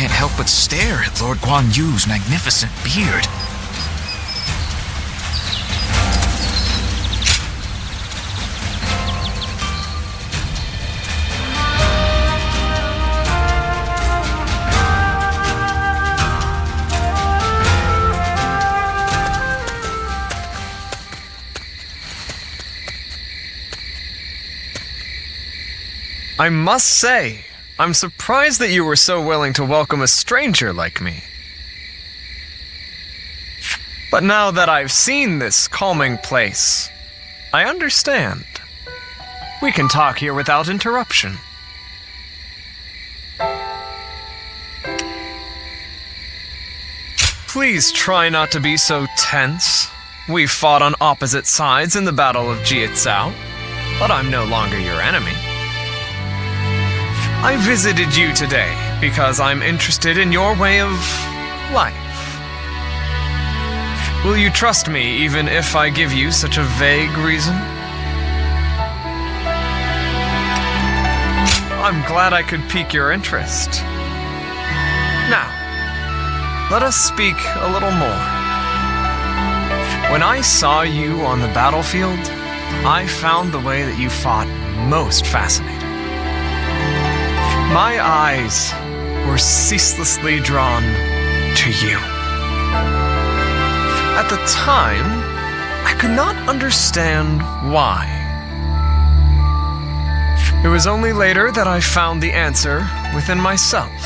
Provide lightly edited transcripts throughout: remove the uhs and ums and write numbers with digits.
can't help but stare at Lord Guan Yu's magnificent beard. I must say, I'm surprised that you were so willing to welcome a stranger like me. But now that I've seen this calming place, I understand. We can talk here without interruption. Please try not to be so tense. We fought on opposite sides in the Battle of Jian, but I'm no longer your enemy. I visited you today because I'm interested in your way of life. Will you trust me even if I give you such a vague reason? I'm glad I could pique your interest. Now, let us speak a little more. When I saw you on the battlefield, I found the way that you fought most fascinating. My eyes were ceaselessly drawn to you. At the time, I could not understand why. It was only later that I found the answer within myself.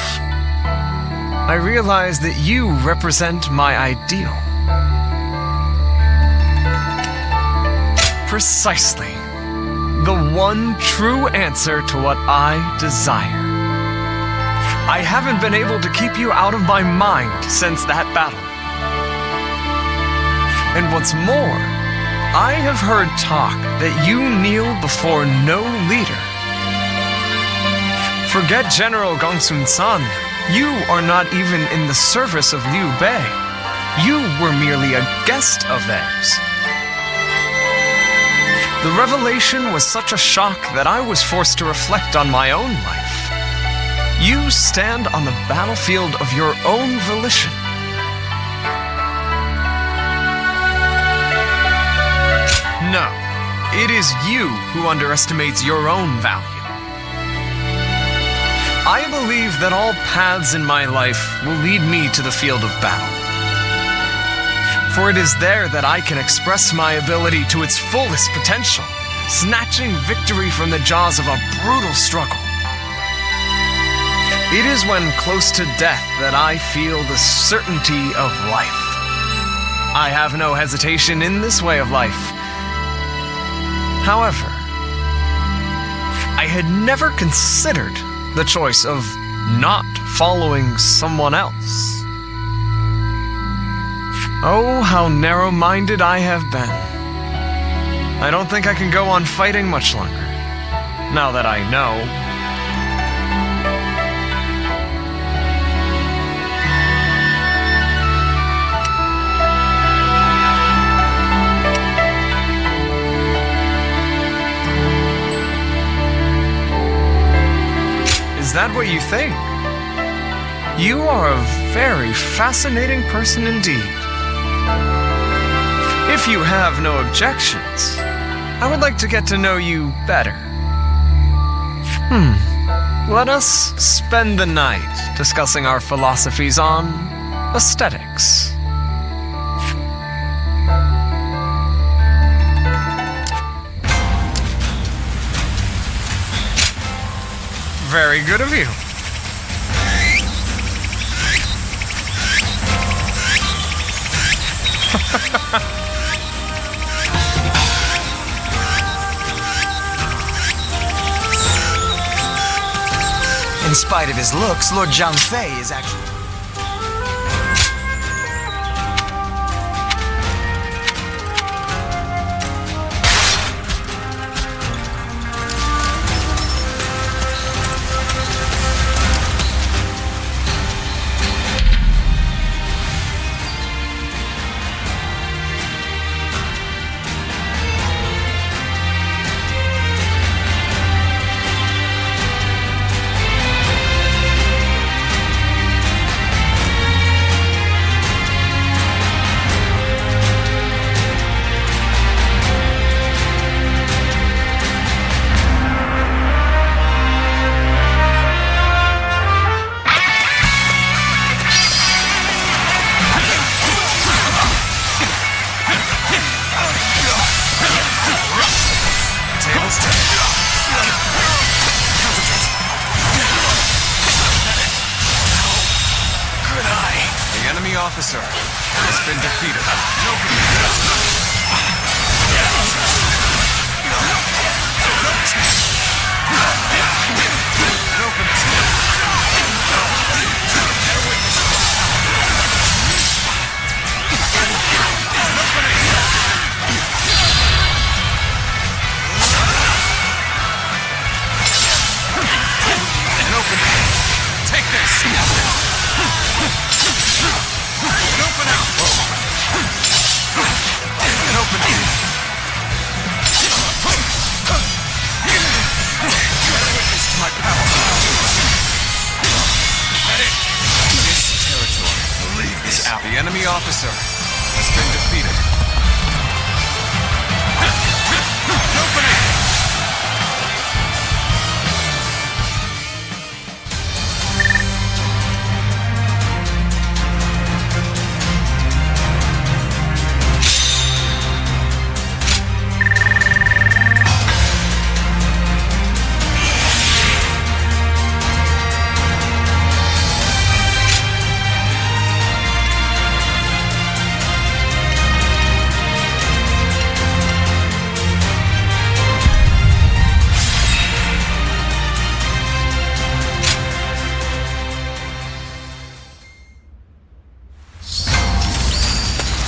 I realized that you represent my ideal. Precisely. The one true answer to what I desire. I haven't been able to keep you out of my mind since that battle. And what's more, I have heard talk that you kneel before no leader. Forget General Gongsun-san. You are not even in the service of Liu Bei. You were merely a guest of theirs. The revelation was such a shock that I was forced to reflect on my own life. You stand on the battlefield of your own volition. No, it is you who underestimates your own value. I believe that all paths in my life will lead me to the field of battle. For it is there that I can express my ability to its fullest potential, snatching victory from the jaws of a brutal struggle. It is when close to death that I feel the certainty of life. I have no hesitation in this way of life. However, I had never considered the choice of not following someone else. Oh, how narrow-minded I have been. I don't think I can go on fighting much longer, now that I know. Is that what you think? You are a very fascinating person indeed. If you have no objections, I would like to get to know you better. Let us spend the night discussing our philosophies on aesthetics. Very good of you. In spite of his looks, Lord Zhang Fei is actually... officer has been defeated. Take this! An open out! An open out! Witness to my power. This territory is out. The enemy officer has been defeated. An opening!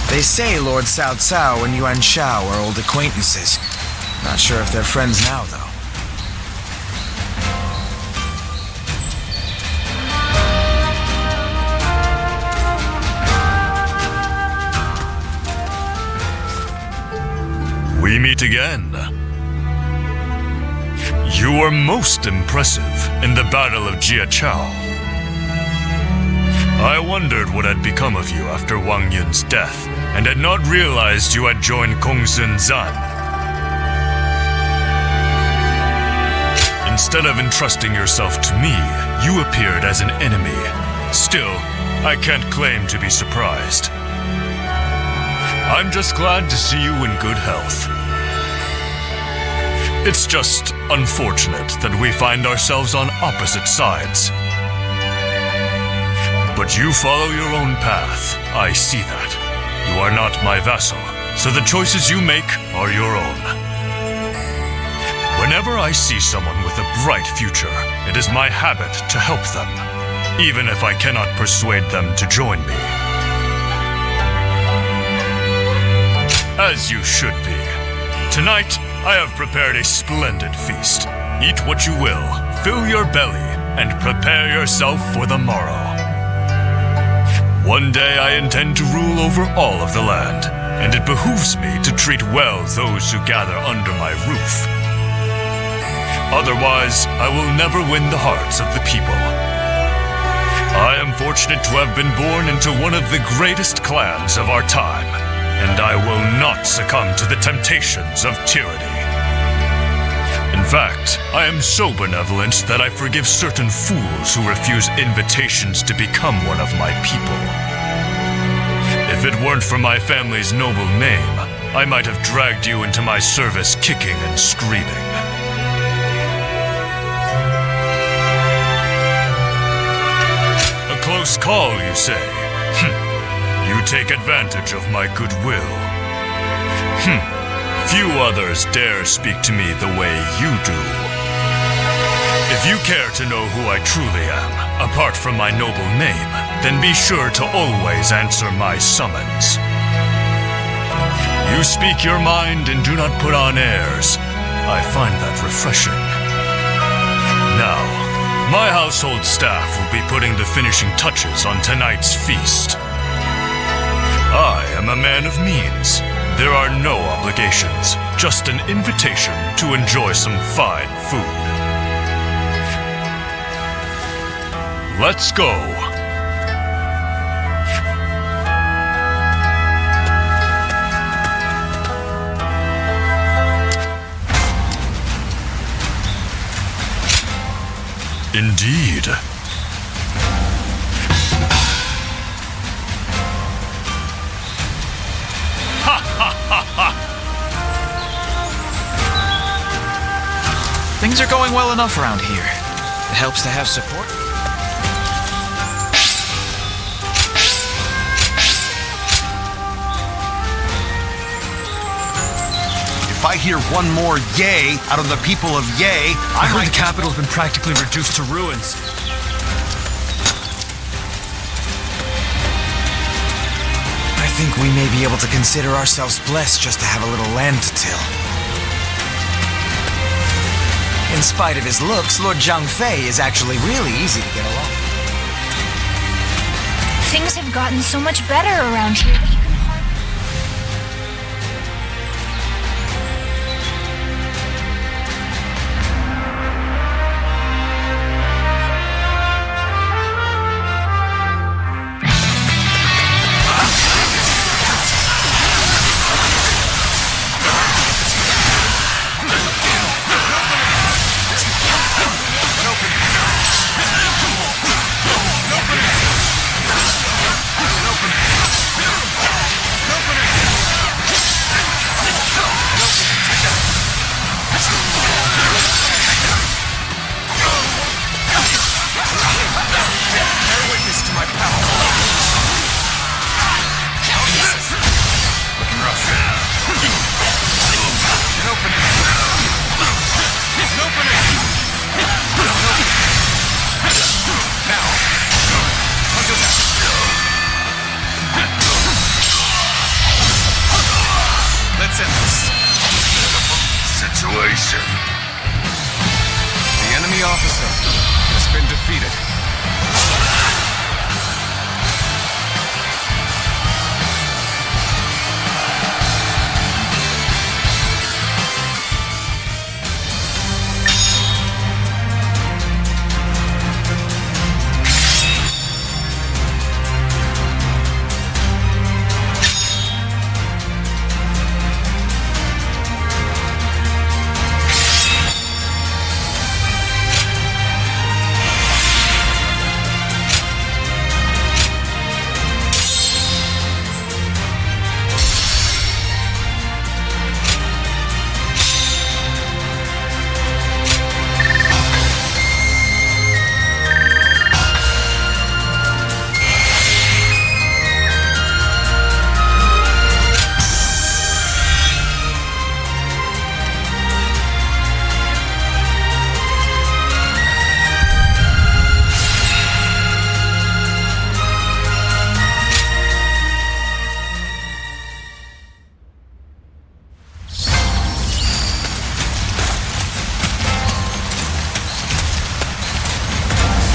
They say Lord Cao Cao and Yuan Shao are old acquaintances. Not sure if they're friends now, though. We meet again. You were most impressive in the Battle of Diaochan. I wondered what had become of you after Wang Yun's death, and had not realized you had joined Gongsun Zhan. Instead of entrusting yourself to me, you appeared as an enemy. Still, I can't claim to be surprised. I'm just glad to see you in good health. It's just unfortunate that we find ourselves on opposite sides. But you follow your own path. I see that. You are not my vassal, so the choices you make are your own. Whenever I see someone with a bright future, it is my habit to help them, even if I cannot persuade them to join me. As you should be. Tonight, I have prepared a splendid feast. Eat what you will, fill your belly, and prepare yourself for the morrow. One day I intend to rule over all of the land, and it behooves me to treat well those who gather under my roof. Otherwise, I will never win the hearts of the people. I am fortunate to have been born into one of the greatest clans of our time, and I will not succumb to the temptations of tyranny. In fact, I am so benevolent that I forgive certain fools who refuse invitations to become one of my people. If it weren't for my family's noble name, I might have dragged you into my service kicking and screaming. A close call, you say? You take advantage of my goodwill. Few others dare speak to me the way you do. If you care to know who I truly am, apart from my noble name, then be sure to always answer my summons. You speak your mind and do not put on airs. I find that refreshing. Now, my household staff will be putting the finishing touches on tonight's feast. I am a man of means. There are no obligations, just an invitation to enjoy some fine food. Let's go. Indeed. Things are going well enough around here. It helps to have support. I hear one more yay out of the people of Yay, I heard the capital's been practically reduced to ruins. I think we may be able to consider ourselves blessed just to have a little land to till. In spite of his looks, Lord Zhang Fei is actually really easy to get along. Things have gotten so much better around here that you can hardly... Let's end this situation. The enemy officer has been defeated.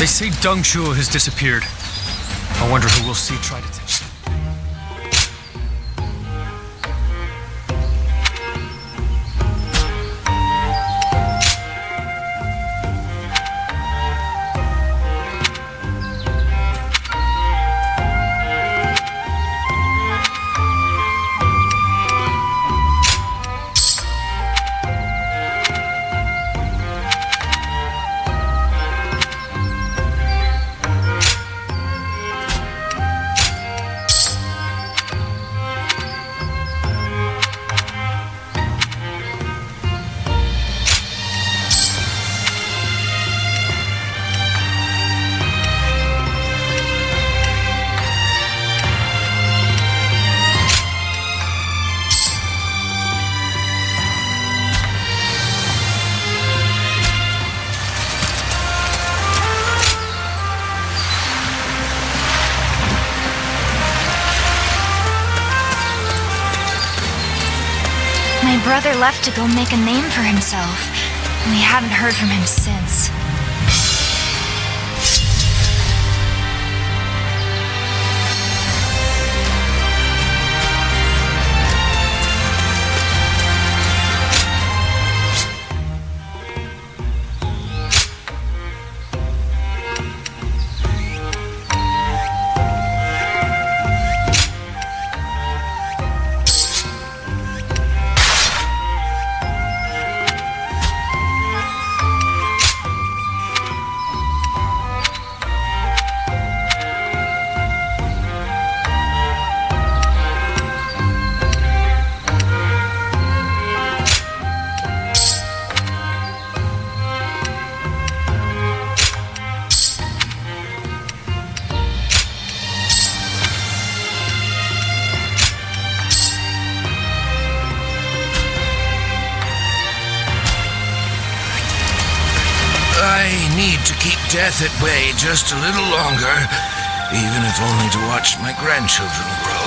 They say Deng Zhuo has disappeared. I wonder who we'll see try to take... My brother left to go make a name for himself, and we haven't heard from him since. I need to keep death at bay just a little longer, even if only to watch my grandchildren grow.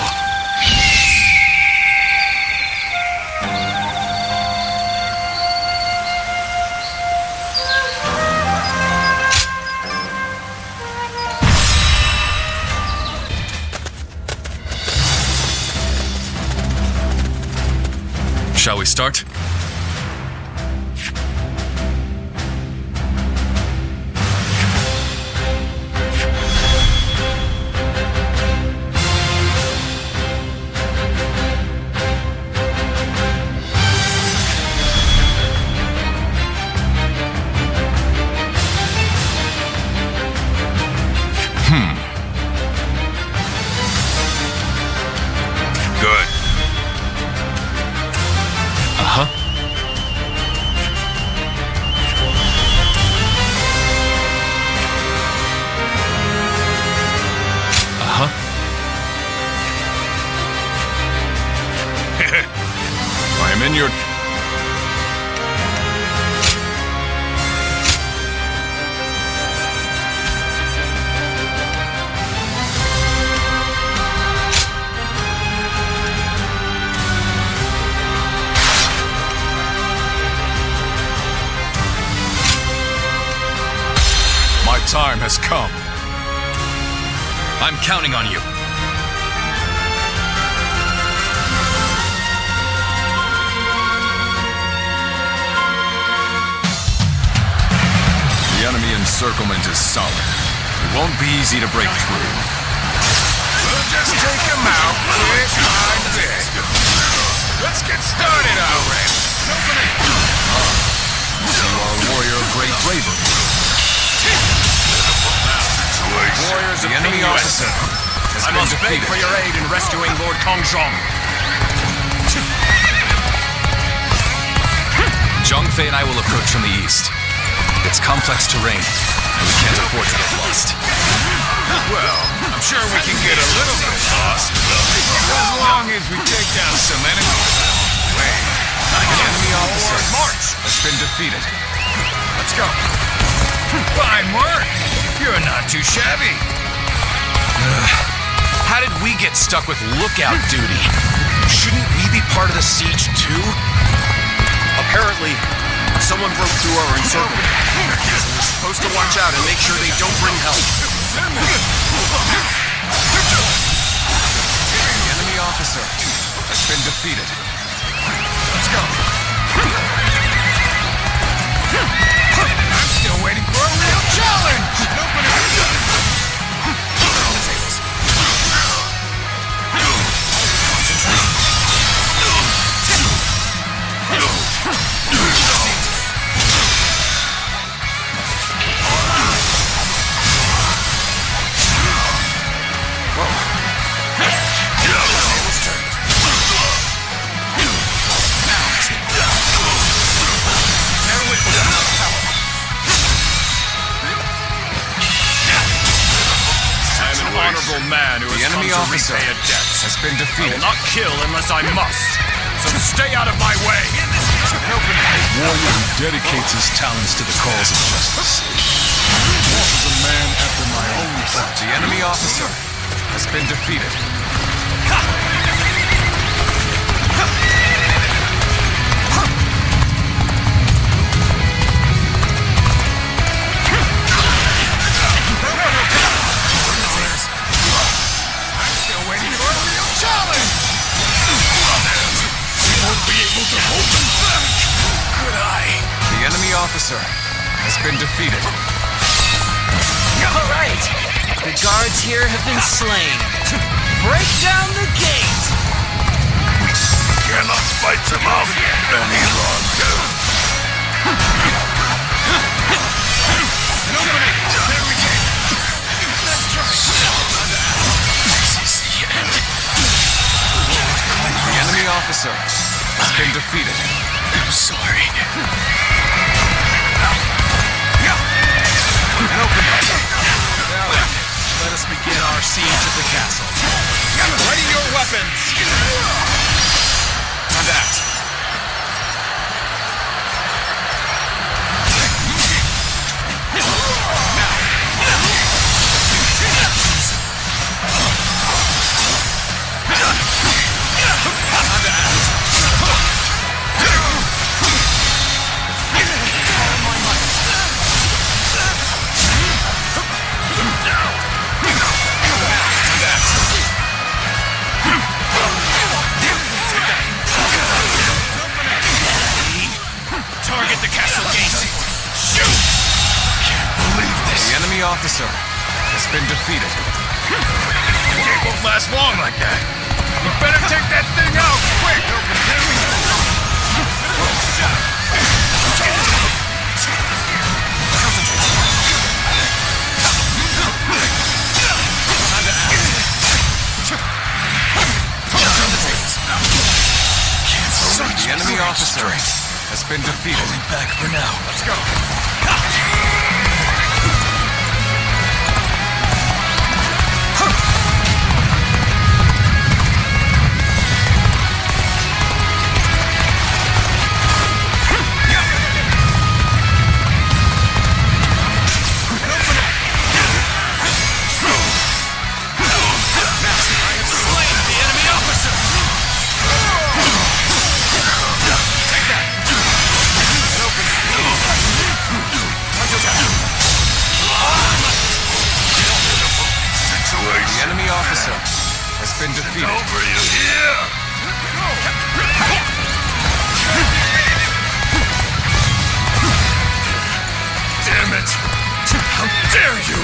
Shall we start? Good. Uh-huh. Uh-huh. I am in your... My time has come. I'm counting on you. The enemy encirclement is solid. It won't be easy to break through. We'll just take them out bit by bit. Let's get started already. You are a warrior of great bravery. Warriors of The enemy the officer has I been must beg defeated. for your aid in rescuing Lord Kongzhong. Zhang Fei and I will approach from the east. It's complex terrain, and we can't afford to get lost. Well, I'm sure we can get a little bit lost. As long as we take down some enemies. Wait. The enemy officer March has been defeated. Let's go. Fine work. You're not too shabby. How did we get stuck with lookout duty? Shouldn't we be part of the siege too? Apparently, someone broke through our encirclement. We're supposed to watch out and make sure they don't bring help. The enemy officer has been defeated. Let's go. I'm still waiting for a real challenge. Honorable man who has The enemy come to officer repay a debt. has been I defeated. will not kill unless I must. So stay out of my way. Warrior who dedicates his talents to the cause of justice. This is a man after my own heart. The enemy officer has been defeated. The enemy officer has been defeated. All right. The guards here have been slain. Break down the gate. Cannot fight them off any longer. The enemy officer has been defeated. I'm sorry. Let us begin our siege of the castle. Ready your weapons. And act. officer has been defeated. It won't last long like that. You better take that thing out, quick! The enemy officer has been defeated. Back for now. Let's go. The enemy officer has been defeated. Over you here! Damn it! How dare you!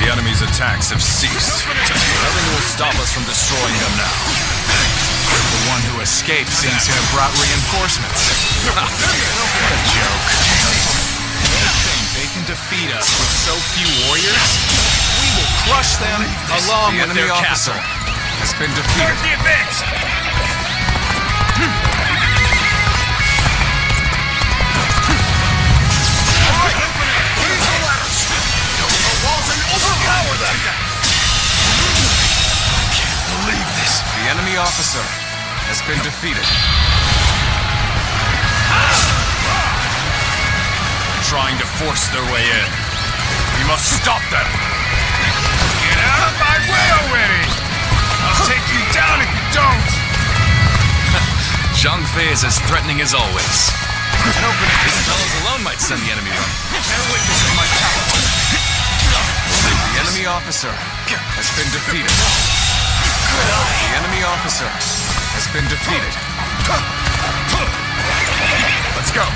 The enemy's attacks have ceased. Nothing will stop us from destroying them now. The one who escaped seems to have brought reinforcements. What a joke. They think they can defeat us with so few warriors? We will crush them along with their castle. Has been defeated. Start the advance! Use the ladders! Build the walls and overpower them! Can't believe this. The enemy officer has been defeated. Trying to force their way in. We must stop them. Get out of my way already! I'll take you down if you don't! Zhang Fei is as threatening as always. These fellows alone might send the enemy running. Bear witness of my power! The enemy officer has been defeated. The enemy officer has been defeated. Let's go!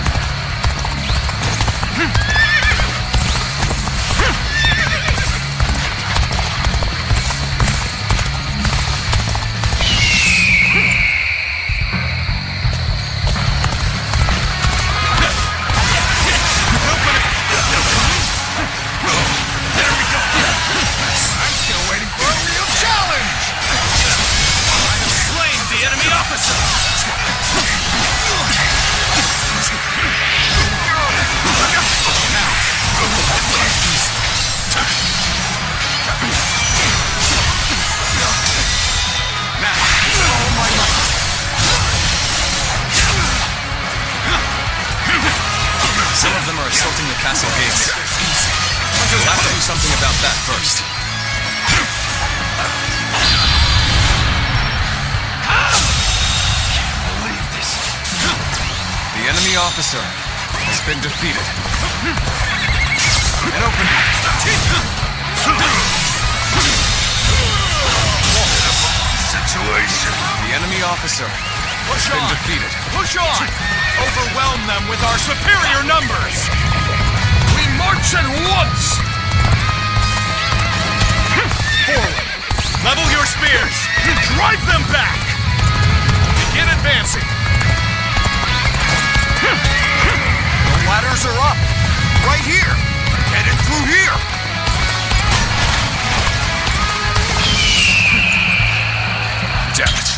Some of them are assaulting the castle gates. We'll have to do something about that first. Can't believe this. The enemy officer has been defeated. And open. Situation. The enemy officer has been defeated. Push on! Overwhelm them with our superior numbers! We march at once! Forward! Level your spears! Drive them back! Begin advancing! The ladders are up! Right here! Headed through here! Damn it.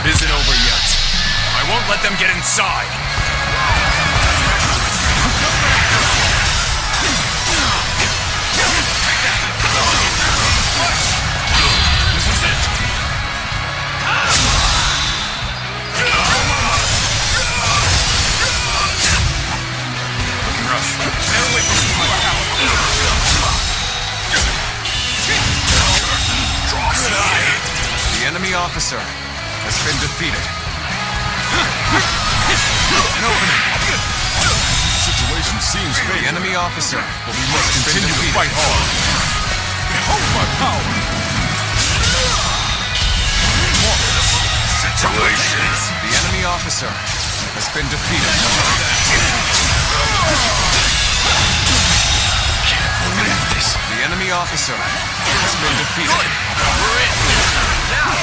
It isn't over yet. I won't let them get inside. This is it! Looking rough. Bear witness to my power. Good eye! The enemy officer has been defeated. An opening. The situation seems The favorable, enemy officer but we must continue to fight hard. Behold my power! Situation. The enemy officer has been defeated. The enemy officer has been defeated. Good. We're in. Now,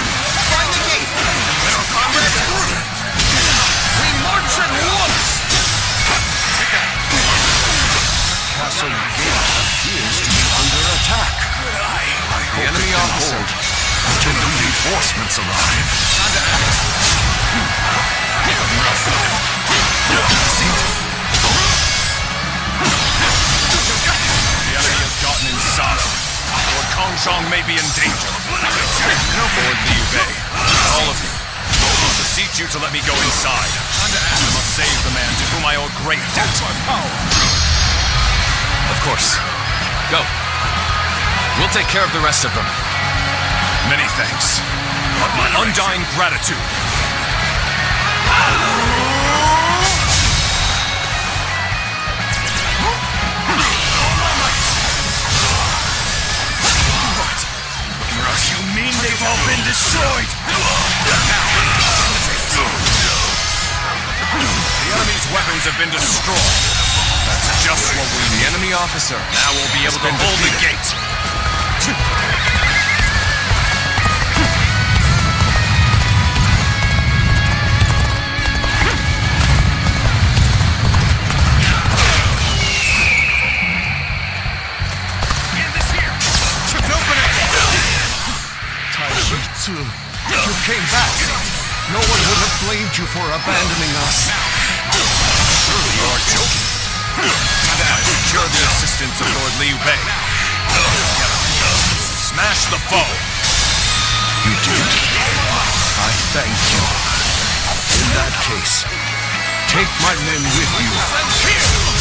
find the gate. Let our comrades through. We march at once. Castle gate appears to be under attack. The enemy officer until the reinforcements arrive. The enemy has gotten inside. Lord Kongzhong may be in danger. Lord Liu Bei, all of you, I beseech you to let me go inside. I must save the man to whom I owe great debt. Of course. Go. We'll take care of the rest of them. Many thanks. But my undying gratitude. You mean they've all been destroyed? The enemy's weapons have been destroyed. That's just what we need. The enemy officer Now we'll be able to hold the gate. You came back. No one would have blamed you for abandoning us. Surely you are joking. I secured the assistance of Lord Liu Bei. Smash the foe. You did? I thank you. In that case, take my men with you.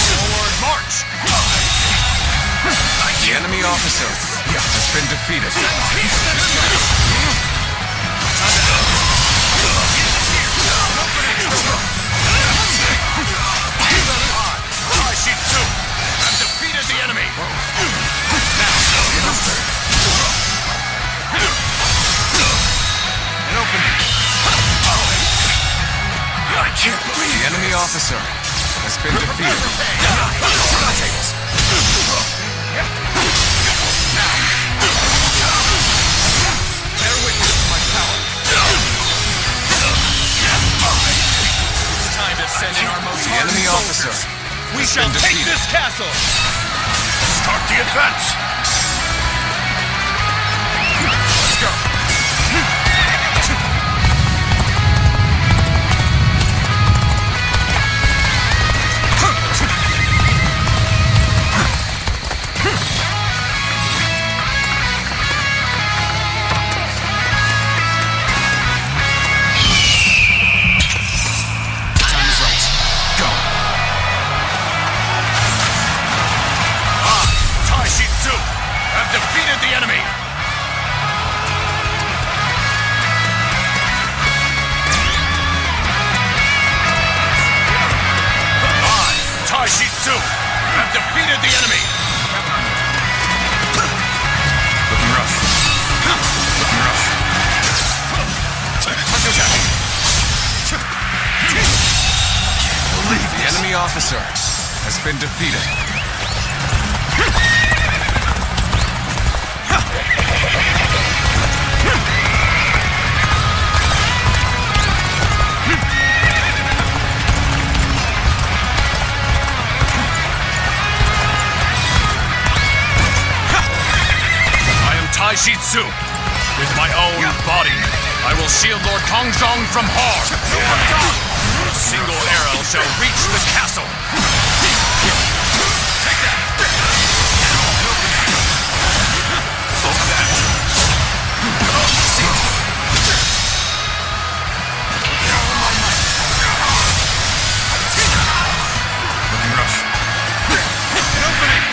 Forward march. The enemy officer has been defeated. I've defeated the enemy. An opening. I can't believe the enemy officer has been defeated. Bear witness to my power. It's time to send in our most The enemy hardened officer soldiers. We shall take this castle! Start the advance. Let's go. Defeated the enemy! I, Tai Shi Tzu, have defeated the enemy! Looking rough. Looking rough. The enemy officer has been defeated. Tai Shi Tzu. With my own body, I will shield Lord Kongzhong from harm. A single arrow shall reach the castle. Take that. Looking rough. An opening.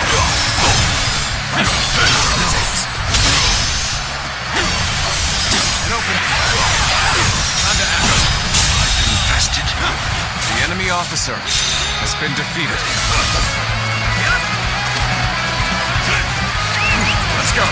The enemy officer has been defeated. Let's go.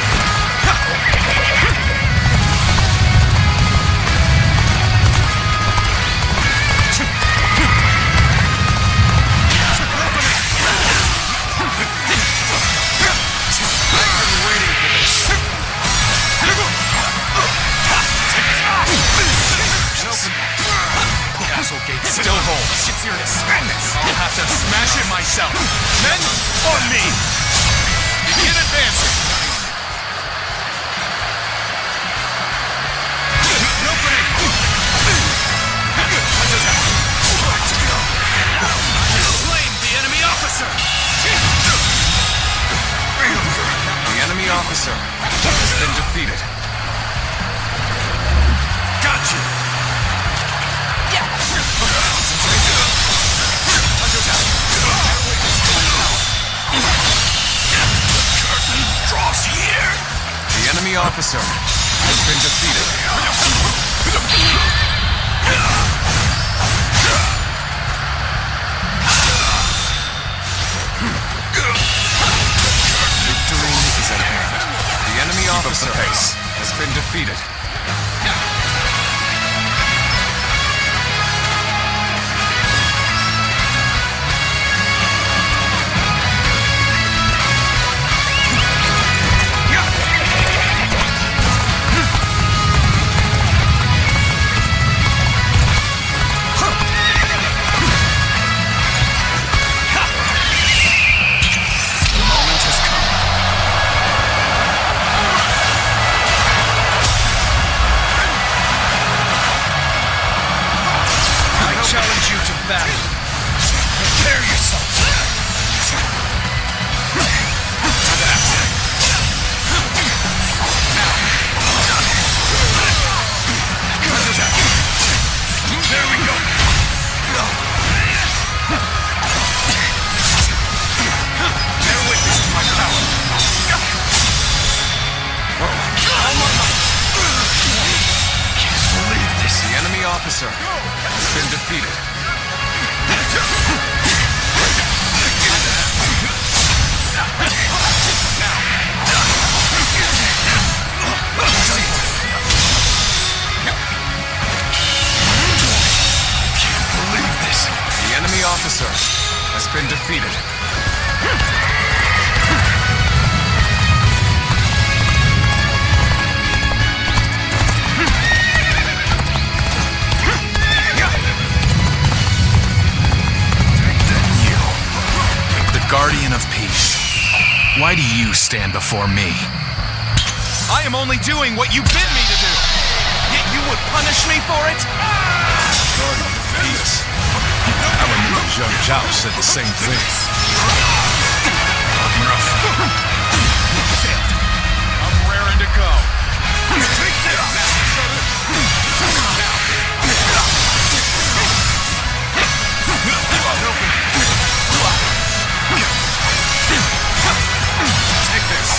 yourself. Men, on me. Begin advancing. No break. Slain the enemy officer. The enemy officer has been defeated. Gotcha. Draws here. The enemy officer has been defeated. Victory is at hand. The enemy officer has been defeated. Prepare yourself. There we go. Bear witness to my power. Can't believe this. The enemy officer has been defeated. The enemy officer has been defeated. You, the guardian of peace. Why do you stand before me? I am only doing what you bid me to do. Yet you would punish me for it? Guardian of peace. I remember Zhang Cao said the same thing. I'm raring to go. Take this! Take this!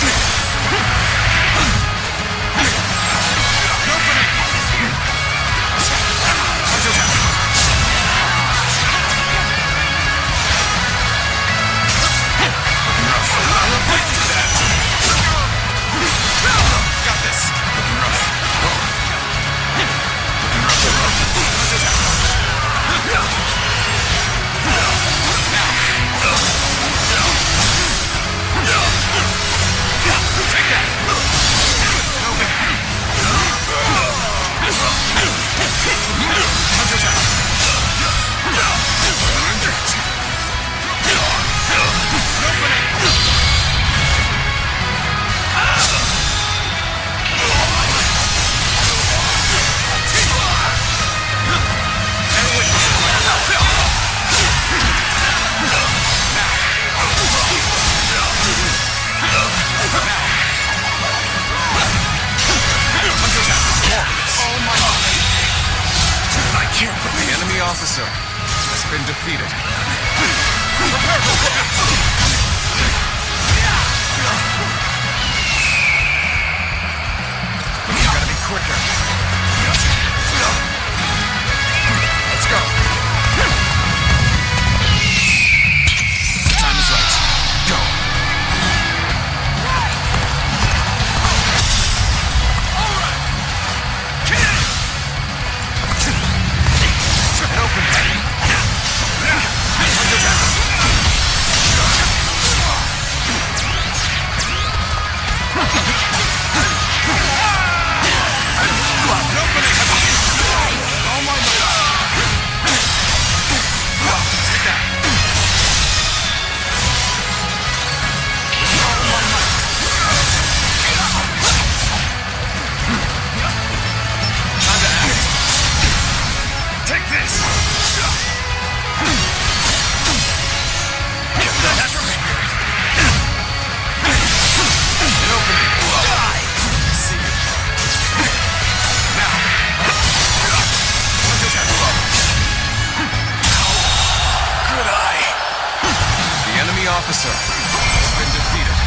officer has been defeated.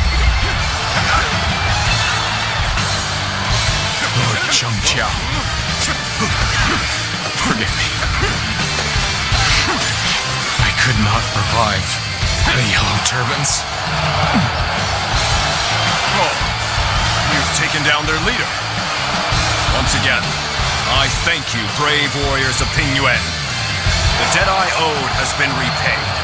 Lord Cao Cao. Forgive me. I could not revive the yellow turbans. Oh, you've taken down their leader. Once again, I thank you, brave warriors of Ping Yuan. The debt I owed has been repaid.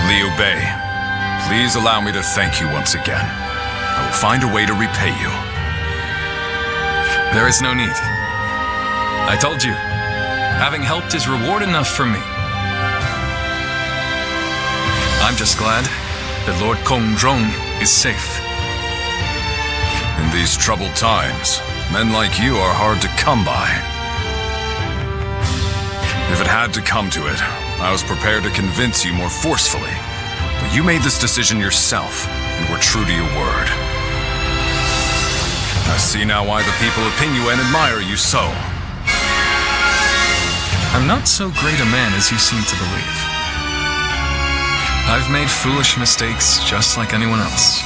Liu Bei, please allow me to thank you once again. I will find a way to repay you. There is no need. I told you, having helped is reward enough for me. I'm just glad that Lord Kongzhong is safe. In these troubled times, men like you are hard to come by. If it had to come to it, I was prepared to convince you more forcefully. But you made this decision yourself, and were true to your word. I see now why the people of Ping Yuan admire you so. I'm not so great a man as you seem to believe. I've made foolish mistakes just like anyone else.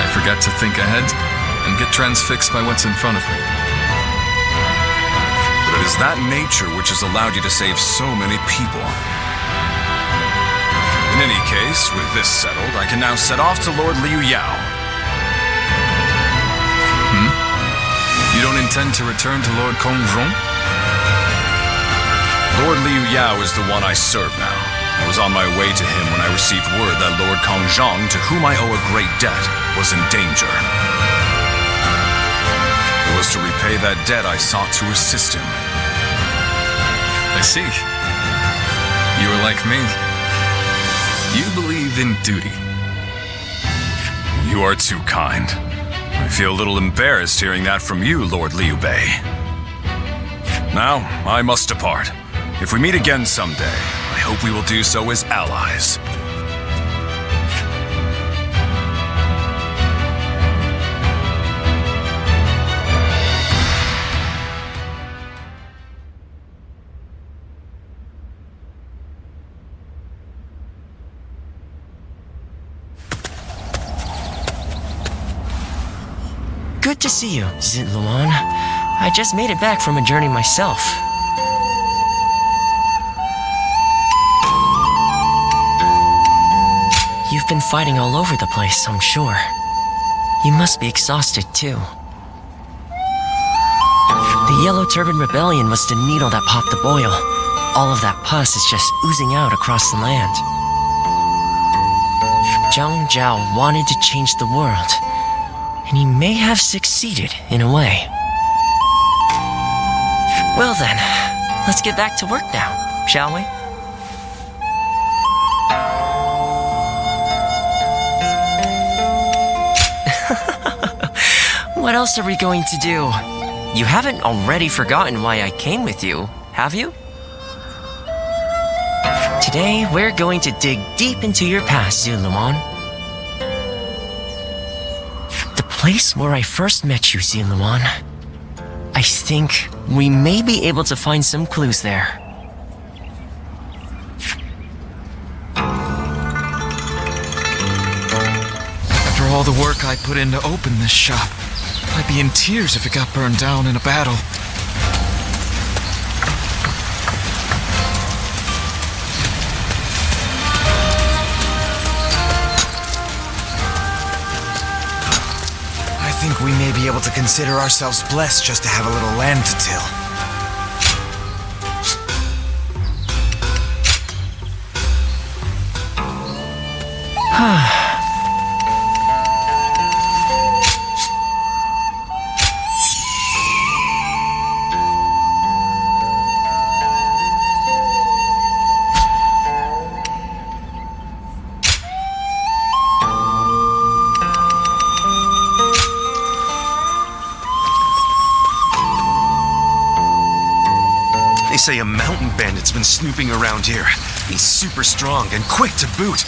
I forget to think ahead and get transfixed by what's in front of me. But it is that nature which has allowed you to save so many people. In any case, with this settled, I can now set off to Lord Liu Yao. You don't intend to return to Lord Kongzhong? Lord Liu Yao is the one I serve now. I was on my way to him when I received word that Lord Kongzhong, to whom I owe a great debt, was in danger. It was to repay that debt I sought to assist him. I see. You are like me. You believe in duty. You are too kind. I feel a little embarrassed hearing that from you, Lord Liu Bei. Now, I must depart. If we meet again someday, I hope we will do so as allies. Good to see you, Zitluan. I just made it back from a journey myself. You've been fighting all over the place, I'm sure. You must be exhausted, too. The Yellow Turban Rebellion was the needle that popped the boil. All of that pus is just oozing out across the land. Zhang Zhao wanted to change the world, and he may have succeeded in a way. Well then, let's get back to work now, shall we? What else are we going to do? You haven't already forgotten why I came with you, have you? Today, we're going to dig deep into your past, Zitluan. The place where I first met you, Zitluan. I think we may be able to find some clues there. After all the work I put in to open this shop, I'd be in tears if it got burned down in a battle. I think we may be able to consider ourselves blessed just to have a little land to till. bandit's been snooping around here. He's super strong and quick to boot.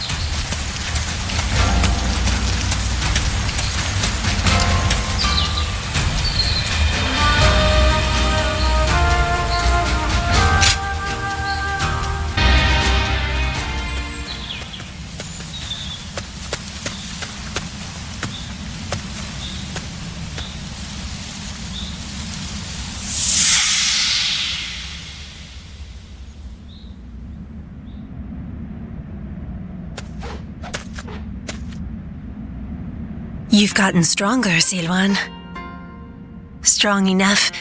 You've gotten stronger, Zilwan. Strong enough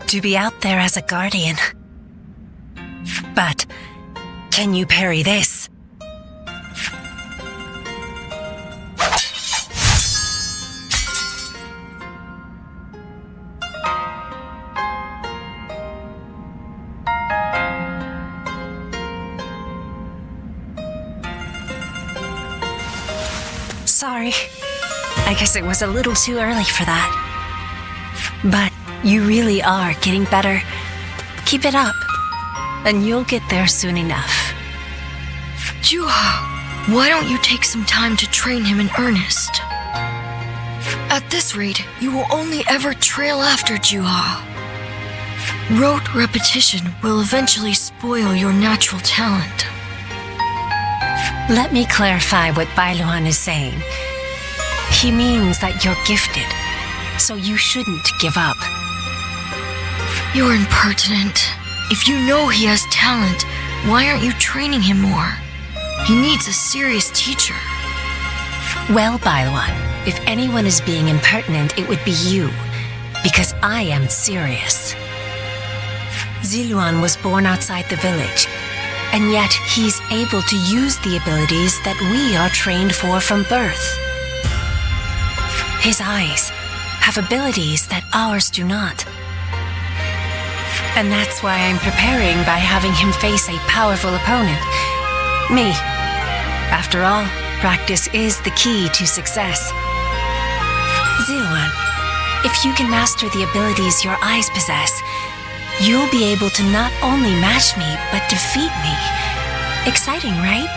to be out there as a guardian. But can you parry this? Sorry. I guess it was a little too early for that. But you really are getting better. Keep it up, and you'll get there soon enough. Zhuo, why don't you take some time to train him in earnest? At this rate, you will only ever trail after Zhuo. Rote repetition will eventually spoil your natural talent. Let me clarify what Bailuan is saying. He means that you're gifted, so you shouldn't give up. You're impertinent. If you know he has talent, why aren't you training him more? He needs a serious teacher. Well, Bailuan, if anyone is being impertinent, it would be you, because I am serious. Zilwan was born outside the village, and yet he's able to use the abilities that we are trained for from birth. His eyes have abilities that ours do not. And that's why I'm preparing by having him face a powerful opponent. Me. After all, practice is the key to success. Zilwan, if you can master the abilities your eyes possess, you'll be able to not only match me, but defeat me. Exciting, right?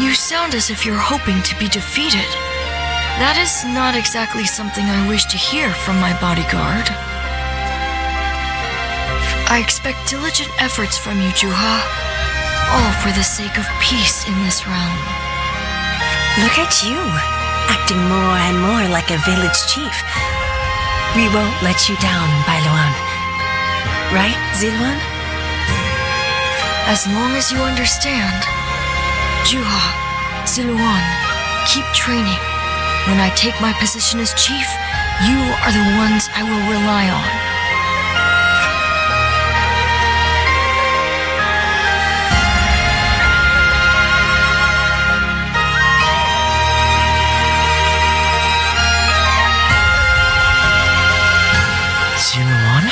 You sound as if you're hoping to be defeated. That is not exactly something I wish to hear from my bodyguard. I expect diligent efforts from you, Zhuo. All for the sake of peace in this realm. Look at you, acting more and more like a village chief. We won't let you down, Bailuan. Right, Zilwan? As long as you understand. Zhuo, Zilwan, keep training. When I take my position as chief, you are the ones I will rely on. Zilwan?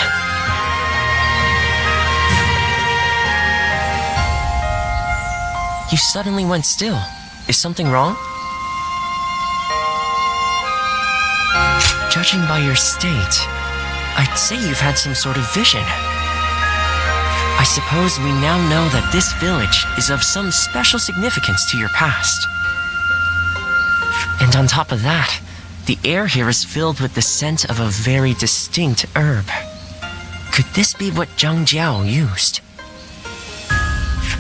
You suddenly went still. Is something wrong? Judging by your state, I'd say you've had some sort of vision. I suppose we now know that this village is of some special significance to your past. And on top of that, the air here is filled with the scent of a very distinct herb. Could this be what Zhang used?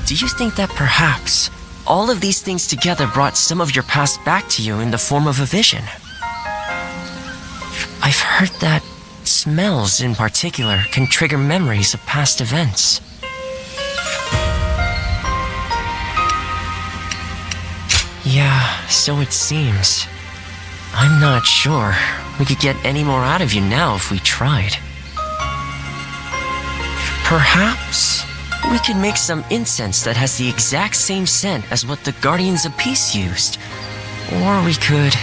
Do you think that perhaps all of these things together brought some of your past back to you in the form of a vision? I've heard that smells in particular can trigger memories of past events. Yeah, so it seems. I'm not sure we could get any more out of you now if we tried. Perhaps we could make some incense that has the exact same scent as what the Guardians of Peace used. Or we could...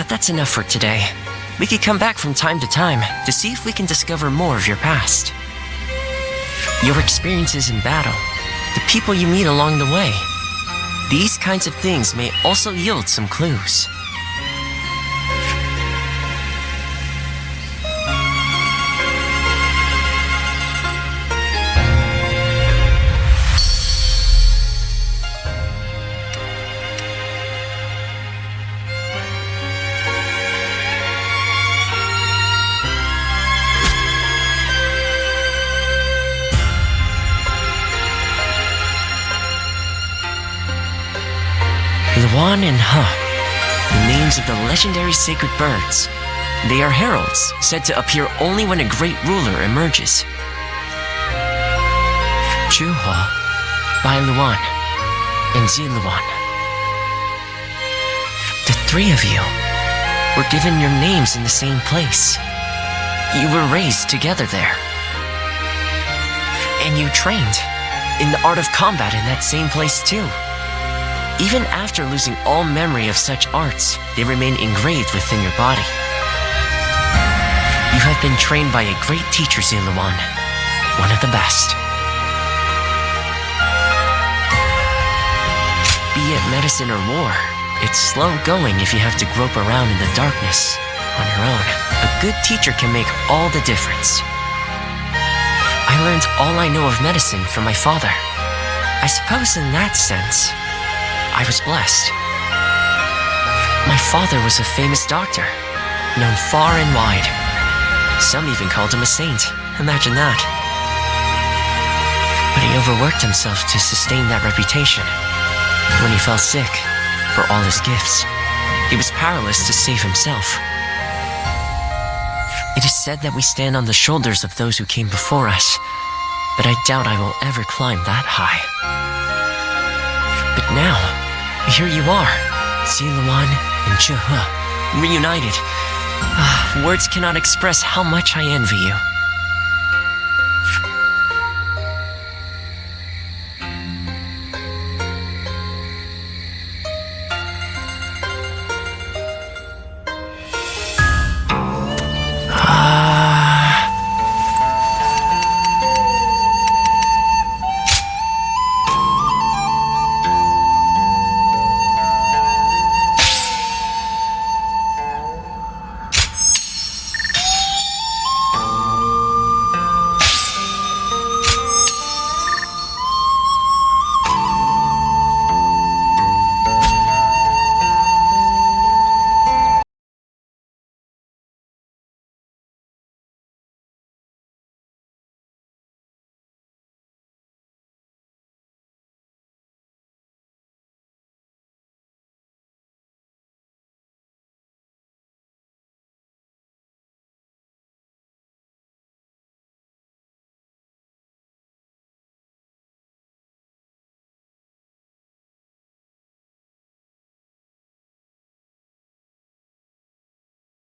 that's enough for today. We could come back from time to time to see if we can discover more of your past. Your experiences in battle, the people you meet along the way. These kinds of things may also yield some clues. Ziluan and He, the names of the legendary sacred birds. They are heralds, said to appear only when a great ruler emerges. Zhuo, Bailuan, and Ziluan. The three of you were given your names in the same place. You were raised together there. And you trained in the art of combat in that same place too. Even after losing all memory of such arts, they remain engraved within your body. You have been trained by a great teacher, Ziluan, one of the best. Be it medicine or war, it's slow going if you have to grope around in the darkness on your own. A good teacher can make all the difference. I learned all I know of medicine from my father. I suppose in that sense, I was blessed. My father was a famous doctor, known far and wide. Some even called him a saint. Imagine that. But he overworked himself to sustain that reputation. When he fell sick, for all his gifts, he was powerless to save himself. It is said that we stand on the shoulders of those who came before us, but I doubt I will ever climb that high. But now, here you are, Ziluan and Zhuo, reunited. Words cannot express how much I envy you.